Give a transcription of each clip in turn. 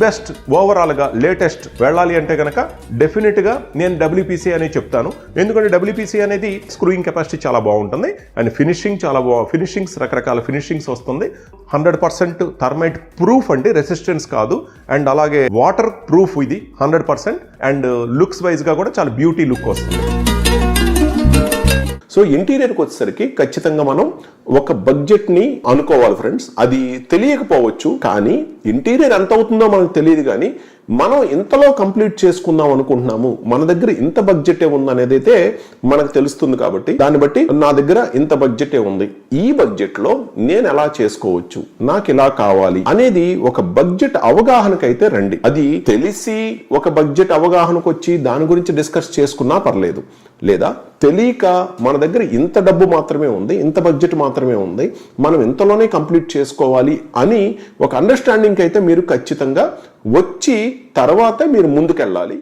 Best overall గా latest వెళ్ళాలి అంటే కనుక డెఫినెట్ గా నేను WPC అని చెప్తాను. ఎందుకంటే WPC అనేది స్క్రూయింగ్ కెపాసిటీ చాలా బాగుంటుంది అండ్ ఫినిషింగ్ చాలా ఫినిషింగ్స్ రకరకాల ఫినిషింగ్స్ వస్తుంది. 100% థర్మైట్ ప్రూఫ్ అండి, రెసిస్టెన్స్ కాదు. అండ్ అలాగే వాటర్ ప్రూఫ్ ఇది 100%. అండ్ లుక్స్ వైజ్ గా కూడా చాలా బ్యూటీ లుక్ వస్తుంది. సో ఇంటీరియర్కి వచ్చేసరికి ఖచ్చితంగా మనం ఒక బడ్జెట్ ని అనుకోవాలి ఫ్రెండ్స్. అది తెలియకపోవచ్చు, కానీ ఇంటీరియర్ ఎంత అవుతుందో మనకు తెలియదు. కానీ మనం ఇంతలో కంప్లీట్ చేసుకుందాం అనుకుంటున్నాము, మన దగ్గర ఇంత బడ్జెటే ఉంది అనేది అయితే మనకు తెలుస్తుంది. కాబట్టి దాన్ని బట్టి నా దగ్గర ఇంత బడ్జెటే ఉంది, ఈ బడ్జెట్ లో నేను ఎలా చేసుకోవచ్చు, నాకు ఇలా కావాలి అనేది ఒక బడ్జెట్ అవగాహనకైతే రండి. అది తెలిసి ఒక బడ్జెట్ అవగాహనకు వచ్చి దాని గురించి డిస్కస్ చేసుకున్నా పర్లేదు. లేదా తెలియక మన దగ్గర ఇంత డబ్బు మాత్రమే ఉంది, ఇంత బడ్జెట్ మాత్రమే ఉంది, మనం ఇంతలోనే కంప్లీట్ చేసుకోవాలి అని ఒక అండర్స్టాండింగ్ అయితే మీరు ఖచ్చితంగా వచ్చి తర్వాత మీరు ముందుకెళ్ళాలి.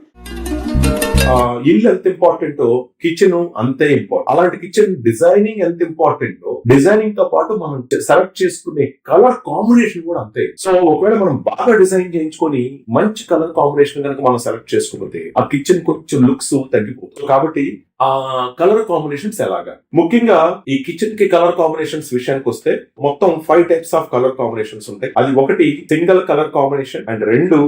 ఇల్లు ఎంత ఇంపార్టెంట్, కిచెన్ అంతే ఇంపార్టెంట్. అలాంటి కిచెన్ డిజైనింగ్ ఎంత ఇంపార్టెంట్, డిజైనింగ్ తో పాటు మనం సెలెక్ట్ చేసుకునే కలర్ కాంబినేషన్ కూడా అంతే. సో ఒకవేళ మనం బాగా డిజైన్ చేయించుకొని మంచి కలర్ కాంబినేషన్ కనుక మనం సెలెక్ట్ చేసుకుంటే ఆ కిచెన్ కొంచెం లుక్స్ తగ్గిపోతుంది. కాబట్టి ఆ కలర్ కాంబినేషన్స్ ఎలాగా, ముఖ్యంగా ఈ కిచెన్ కి కలర్ కాంబినేషన్స్ విషయానికి వస్తే మొత్తం 5 టైప్స్ ఆఫ్ కలర్ కాంబినేషన్స్ ఉంటాయి. అది 1 single colour combination, and 2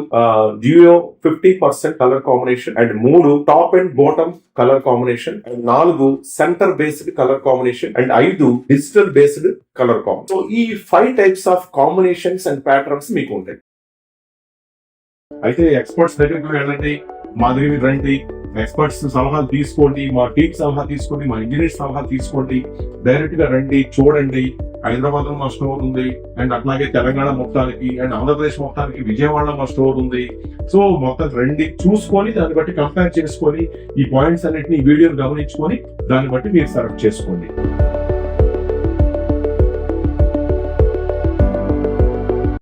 duo 50% colour combination, and 3 top and bottom colour combination, and 4 centre based colour combination, and 5 digital based colour combination. So ఈ 5 types of combinations and patterns మీకు ఉంటాయి. అయితే experts దగ్గరికి వెళ్ళండి, మా దగ్గర రండి, ఎక్స్పర్ట్స్ సలహాలు తీసుకోండి, మా టీమ్ సలహా తీసుకోండి, మా ఇంజనీర్స్ సలహా తీసుకోండి, డైరెక్ట్ గా రండి, చూడండి. హైదరాబాద్ లో మా స్టోర్ ఉంది, అండ్ అట్లాగే తెలంగాణ మొత్తానికి అండ్ ఆంధ్రప్రదేశ్ మొత్తానికి విజయవాడలో మా స్టోర్ ఉంది. సో మొత్తం రండి, చూసుకొని దాన్ని బట్టి కంపేర్ చేసుకొని ఈ పాయింట్స్ అన్నిటిని వీడియోని గమనించుకొని దాన్ని బట్టి మీరు సెలెక్ట్ చేసుకోండి.